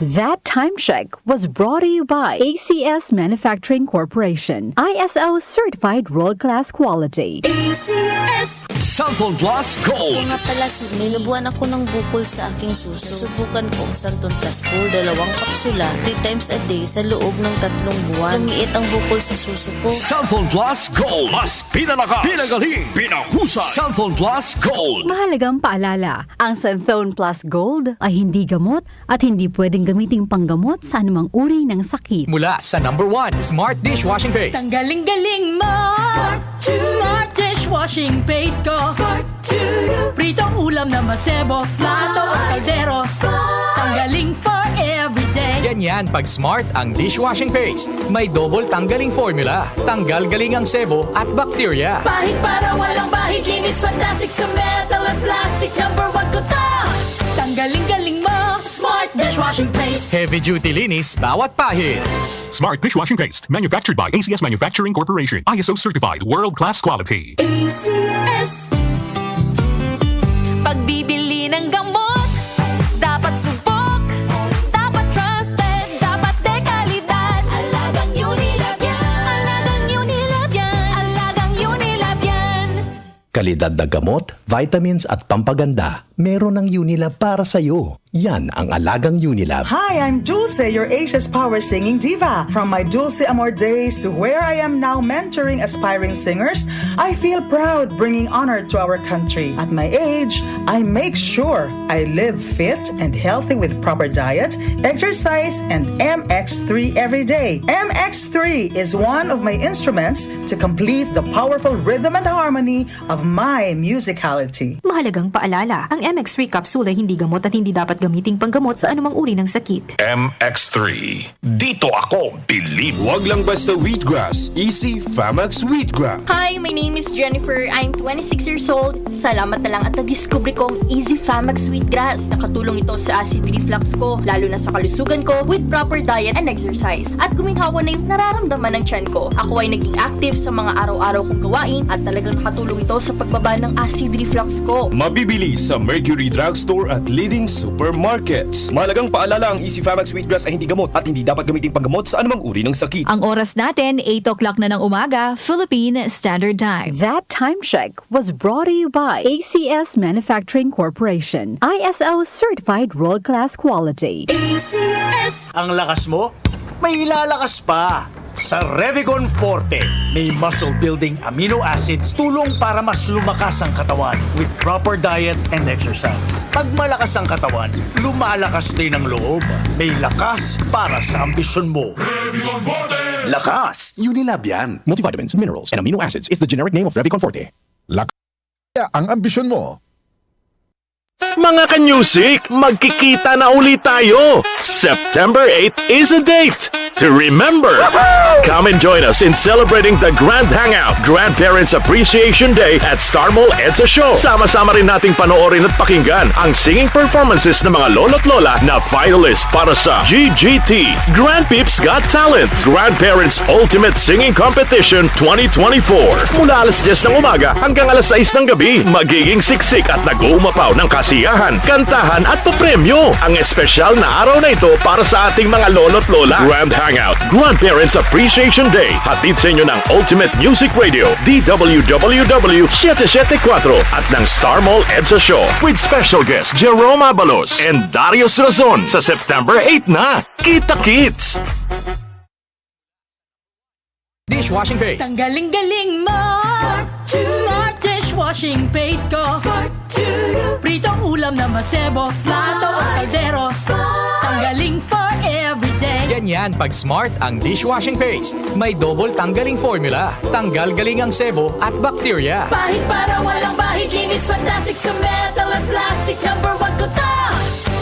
That time check was brought to you by ACS Manufacturing Corporation, ISO certified world-class quality. ACS Santon Plus Gold. Kung nga pala si may nabuhan ako ng bukol sa aking suso. Subukan kong Santon Plus Gold, 2 kapsula, 3 times a day sa loob ng 3 buwan. Lumiit ang bukol sa suso ko. Santon Plus Gold. Mas pinalakas, pinagaling, pinahusay. Santon Plus Gold. Mahalagang paalala, ang Santon Plus Gold ay hindi gamot at hindi pwedeng gamiting panggamot sa anumang uri ng sakit. Mula sa #1 Smart Dishwashing Paste. Tanggaling-galing mo! Smart dishwashing paste ko. Pritong ulam na masebo, plato o kaldero. Tanggaling for everyday. Ganyan pag Smart ang dishwashing paste. May double tanggaling formula. Tanggal galing ang sebo at bakterya. Bahid para walang bahid, linis fantastic sa metal at plastic. #1 ko to! Tanggaling-galing mo! Smart dishwashing paste. Heavy duty linis bawat pahid. Smart Dishwashing Paste, manufactured by ACS Manufacturing Corporation, ISO certified, world-class quality. ACS Pagbibili ng gamot, dapat subok, dapat trusted, dapat dekalidad. Alagang Unilab yan, alagang Unilab yan, alagang Unilab yan. Kalidad na gamot, vitamins at pampaganda, meron ng Unilab para sa'yo. Yan ang alagang Unilab. Hi, I'm Dulce, your Asia's power singing diva. From my Dulce Amor days to where I am now mentoring aspiring singers, I feel proud bringing honor to our country. At my age, I make sure I live fit and healthy with proper diet, exercise, and MX3 every day. MX3 is one of my instruments to complete the powerful rhythm and harmony of my musicality. Mahalagang paalala, ang MX3 capsule ay hindi gamot at hindi dapat gamiting panggamot sa anumang uri ng sakit. MX3. Dito ako, believe. Wag lang basta wheatgrass. Easy Famax Wheatgrass. Hi, my name is Jennifer. I'm 26 years old. Salamat na lang at na-discover ko ang Easy Famax Wheatgrass. Nakatulong ito sa acid reflux ko, lalo na sa kalusugan ko with proper diet and exercise. At guminhawa na yung nararamdaman ng tiyan ko. Ako ay naging active sa mga araw-araw kong gawain at talagang nakatulong ito sa pagbaba ng acid reflux ko. Mabibili sa Mercury Drugstore at leading supermarkets. Mahalagang paalala, ang Easy Famax Wheatgrass ay hindi gamot at hindi dapat gamiting panggamot sa anumang uri ng sakit. Ang oras natin, 8 o'clock na ng umaga, Philippine Standard Time. That time check was brought to you by ACS Manufacturing Corporation, ISO certified world-class quality. ACS Ang lakas mo, may ilalakas pa. Sa Revicon Forte, may muscle-building amino acids, tulong para mas lumakas ang katawan with proper diet and exercise. Pag malakas ang katawan, lumalakas din ang loob. May lakas para sa ambisyon mo. Revicon Forte. Lakas! Unilab yan. Multivitamins, minerals, and amino acids is the generic name of Revicon Forte. Ang ambisyon mo. Mga ka-music, magkikita na ulit tayo! September 8 is a date to remember! Come and join us in celebrating the Grand Hangout Grandparents Appreciation Day at Star Mall EDSA Show. Sama-sama rin nating panoorin at pakinggan ang singing performances ng mga lolo't lola na finalist para sa GGT Grand Peeps Got Talent Grandparents Ultimate Singing Competition 2024. Mula alas 10 ng umaga hanggang alas 6 ng gabi, magiging siksik at nag-uumapaw ng kasiyahan, kantahan at papremyo. Ang espesyal na araw na ito para sa ating mga lolo't lola. Grand Hangout Grandparents Appreciation Day. Hatid sa inyo ng Ultimate Music Radio, DWWW 774 at ng Star Mall EDSA Show with special guest Jerome Abalos and Darius Razon sa September 8 na. Kita-kits! Dishwashing Paste. Tanggaling-galing mo! Smart dishwashing paste ko. Pritong ulam na masebo, plato o kaldero. Tanggaling for everyday. Ganyan pag Smart ang dishwashing paste. May double tanggaling formula. Tanggal galing ang sebo at bakterya. Bahid para walang bahid, linis fantastic sa metal at plastic. #1 ko to!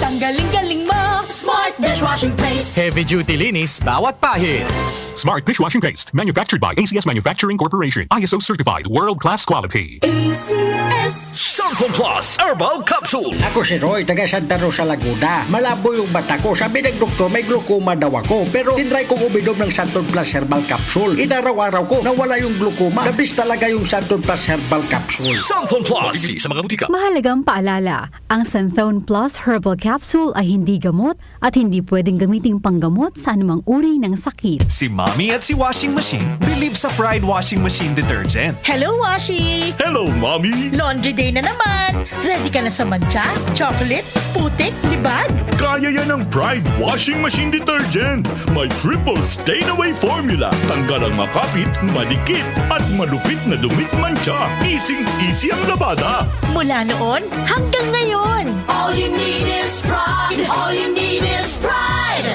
Tanggaling-galing mo! Smart dishwashing paste. Paste. Heavy duty linis bawat pahid. Smart dishwashing paste. Manufactured by ACS Manufacturing Corporation. ISO certified world-class quality. ACS. Santon Plus Herbal Capsule. Ako si Roy, taga Santa Rosa, Laguna. Malabo yung mata ko. Sabi ng doktor, may glaucoma daw ako. Pero tinry kong uminom ng Santon Plus Herbal Capsule. Inaraw-araw ko, nawala yung glaucoma. Nabis talaga yung Santon Plus Herbal Capsule. Santon Plus. Mabibili sa mga butika. Mahalagang paalala, ang Santhone Plus Herbal Capsule ay hindi gamot at hindi pwedeng gamiting panggamot sa anumang uri ng sakit. Si Mommy at si Washing Machine believe sa Pride Washing Machine Detergent. Hello, Washi! Hello, Mommy. Laundry day na naman. Ready ka na sa mancha, chocolate, putik, libag? Kaya yan ng Pride Washing Machine Detergent. May triple stain-away formula. Tanggal ang makapit, madikit, at malupit na dumit mancha. Easy ang labada. Mula noon hanggang ngayon. All you need is pride. All you need is pride.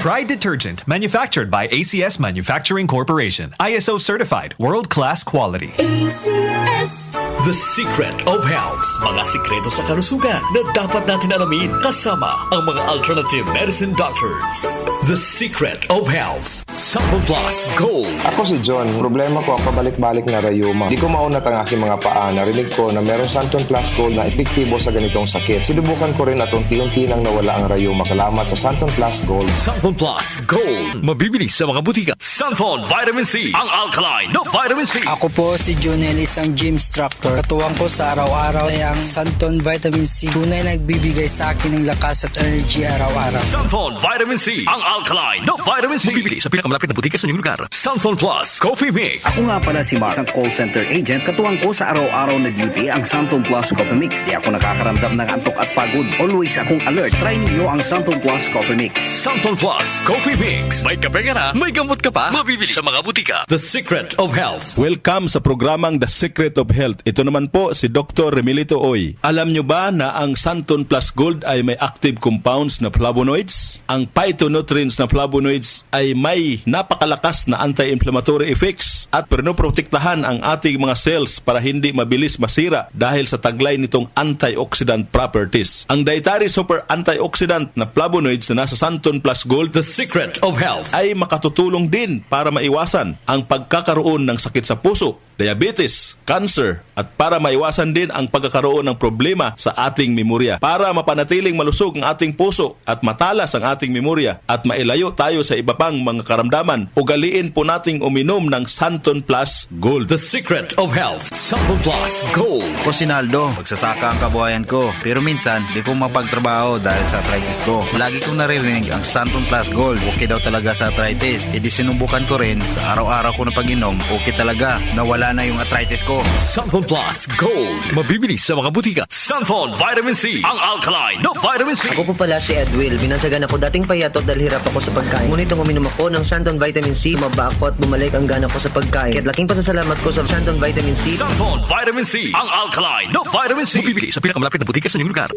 Pride Detergent, manufactured by ACS Manufacturing Corporation. ISO certified, world-class quality. ACS. The Secret of Health. Mga sikreto sa kalusugan na dapat natin alamin kasama ang mga alternative medicine doctors. The Secret of Health. Santon Plus Gold. Ako si John. Problema ko ang pabalik-balik na rayuma. Di ko maunat ang aking mga paa. Narinig ko na merong Santon Plus Gold na epektibo sa ganitong sakit. Sinubukan ko rin at unti-unti nang nawala ang rayuma. Salamat sa Santon Plus Gold. Santon Plus Gold. Mabibili sa mga butika. Santon Vitamin C. Ang alkaline na vitamin C. Ako po si Junel, isang gym instructor. Katuwang ko sa araw-araw ay ang Santon Vitamin C. Tunay nagbibigay sa akin ng lakas at energy araw-araw. Santon Vitamin C. Ang alkaline na vitamin C. Mabibili sa pinakamalapit na butika sa inyong lugar. Santon Plus Coffee Mix. Ako nga pala si Mark, isang call center agent. Katuwang ko sa araw-araw na duty ang Santon Plus Coffee Mix. Di ako nakakaramdam ng antok at pagod. Always akong alert. Try ninyo ang Santon Plus Coffee Mix. Santon Plus Coffee Mix. May kape ka na, may gamot ka pa. Mabibili sa mga butika. The Secret of Health. Welcome sa programang The Secret of Health. Ito naman po si Dr. Remilito Oy. Alam nyo ba na ang Santon Plus Gold ay may active compounds na flavonoids? Ang phytonutrients na flavonoids ay may napakalakas na anti-inflammatory effects at pinoprotektahan ang ating mga cells para hindi mabilis masira dahil sa taglay nitong antioxidant properties. Ang dietary super antioxidant na flavonoids na nasa Santon Plus Gold, The Secret of Health, ay makatutulong din para maiwasan ang pagkakaroon ng sakit sa puso, diabetes, cancer, at para maiwasan din ang pagkakaroon ng problema sa ating memorya. Para mapanatiling malusog ang ating puso at matalas ang ating memorya at mailayo tayo sa iba pang mga karamdaman, ugaliin po nating uminom ng Santon Plus Gold. The Secret of Health. Santon Plus Gold. Ako si Naldo, magsasaka ang kabuhayan ko. Pero minsan, di ko mapagtrabaho dahil sa arthritis ko. Lagi kong naririnig ang Santon Plus Gold. Okay daw talaga sa arthritis. E di sinubukan ko rin. Sa araw-araw ko na pag-inom, okay talaga. Nawala na yung arthritis ko. Santon Plus Gold. Mabibili sa mga butika. Santon Vitamin C. Ang alkaline na vitamin C. Ako po pala si Edwil. Binansagan ako dating payatot dahil hirap ako sa pagkain. Ngunit nung uminom ako ng Santon Vitamin C, maba ako at bumalik ang gana ko sa pagkain. Kaya't laking pasasalamat ko sa Santon Vitamin C. Santon Vitamin C. Ang alkaline na vitamin C. Mabibili sa pinakamalapit na butika sa inyong lugar.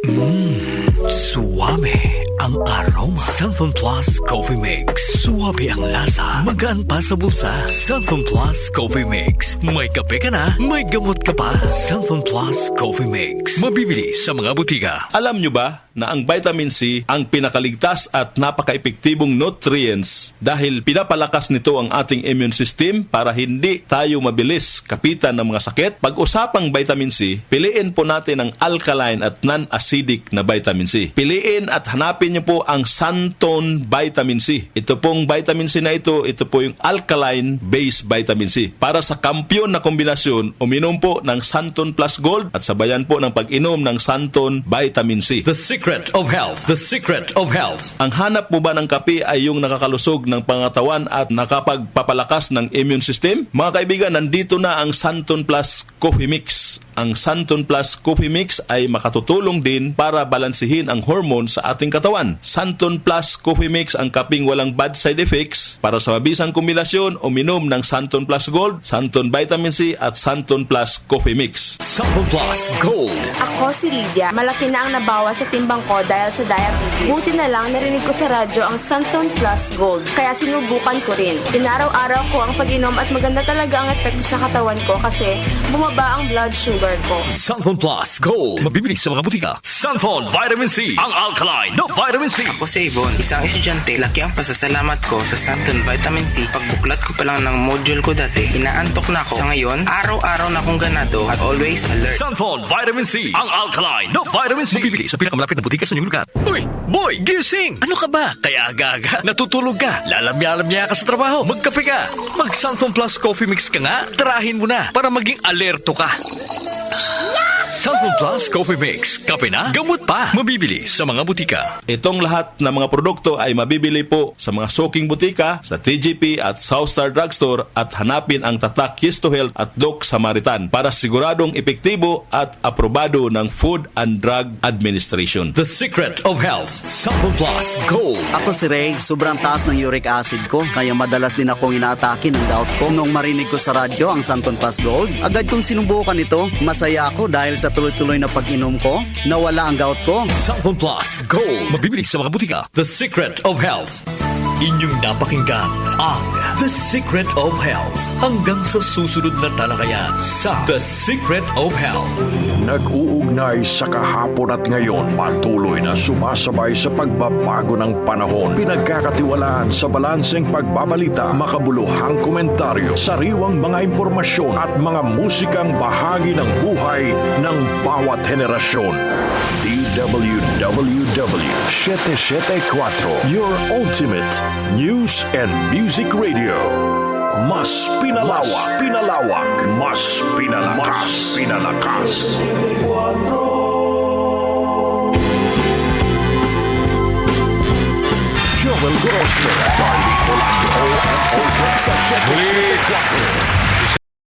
Suwame ang aroma. Santon Plus Coffee Mix. Suwabe ang lasa. Magaan pa sa bulsa. Santon Plus Coffee Mix. May kape ka na, may gamot ka pa. Santon Plus Coffee Mix. Mabibili sa mga butika. Alam nyo ba na ang vitamin C ang pinakaligtas at napaka-epektibong nutrients dahil pinapalakas nito ang ating immune system para hindi tayo mabilis kapitan ng mga sakit? Pag-usapang vitamin C, piliin po natin ang alkaline at non-acidic na vitamin C. Piliin at hanapin nyo po ang Santon Vitamin C. Ito pong vitamin C na ito po yung alkaline-based vitamin C. Para sa kampyon na kombinasyon, uminom po ng Santon Plus Gold at sabayan po ng pag-inom ng Santon Vitamin C. The Secret of Health. The Secret of Health. Ang hanap mo ba ng kape ay yung nakakalusog ng pangatawan at nakapagpapalakas ng immune system? Mga kaibigan, nandito na ang Santon Plus Coffee Mix. Ang Santon Plus Coffee Mix ay makatutulong din para balansihin ang hormone sa ating katawan. Santon Plus Coffee Mix ang kaping walang bad side effects. Para sa mabisang kombinasyon, uminom ng Santon Plus Gold, Santon Vitamin C at Santon Plus Coffee Mix. Santon Plus Gold. Ako si Lydia. Malaki na ang nabawas sa timbang ko dahil sa diabetes. Buti na lang narinig ko sa radyo ang Santon Plus Gold. Kaya sinubukan ko rin. Inaraw-araw ko ang pag-inom at maganda talaga ang epekto sa katawan ko kasi bumaba ang blood sugar ko. Santon Plus Gold. Mabibili sa mga butika. Santon Vitamin C. Ang alkaline na vitamin Vitamin C. Ako si Yvonne, isang estudyante. Laki ang pasasalamat ko sa Santon Vitamin C. Pagbuklat ko pa lang ng module ko dati, inaantok na ako. Sa ngayon, araw-araw na akong ganado at always alert. Santon Vitamin C, ang alkaline na vitamin C. Mabibili sa pinakamalapit na butika sa inyong lugar. Uy, boy, gising! Ano ka ba? Kaya aga-aga, natutulog ka. Lalamya-lamya ka sa trabaho. Magkape ka. Mag Santon Plus Coffee Mix ka nga. Tarahin mo na para maging alerto ka. Santon Plus Coffee Mix. Kape na, gamot pa. Mabibili sa mga butika. Itong lahat ng mga produkto ay mabibili po sa mga soking butika, sa TGP at Southstar Drugstore at hanapin ang tatak Yes to Health at Doc Samaritan para siguradong epektibo at aprobado ng Food and Drug Administration. The Secret of Health. Santon Plus Gold. Ako si Ray, sobrang taas ng uric acid ko, kaya madalas din akong inaatake ng gout ko. Nung marinig ko sa radyo ang Santon Plus Gold, agad kong sinubukan ito. Masaya ako dahil sa tuloy-tuloy na pag-inom ko, nawala ang gout ko. Santon Plus Gold. Mabibili sa mga butika. The Secret of Health. Inyong napakinggan ang The Secret of Health. Hanggang sa susunod na talakayan sa The Secret of Health. Nag-uugnay sa kahapon at ngayon, patuloy na sumasabay sa pagbabago ng panahon. Pinagkakatiwalaan sa balanseng pagbabalita, makabuluhang komentaryo, sariwang mga impormasyon at mga musikang bahagi ng buhay ng bawat henerasyon. DWWW 774, your ultimate news and music radio. Mas pinalawak, mas pinalakas. Joel Grosner, Darlie Polanco, and Olga sa 774.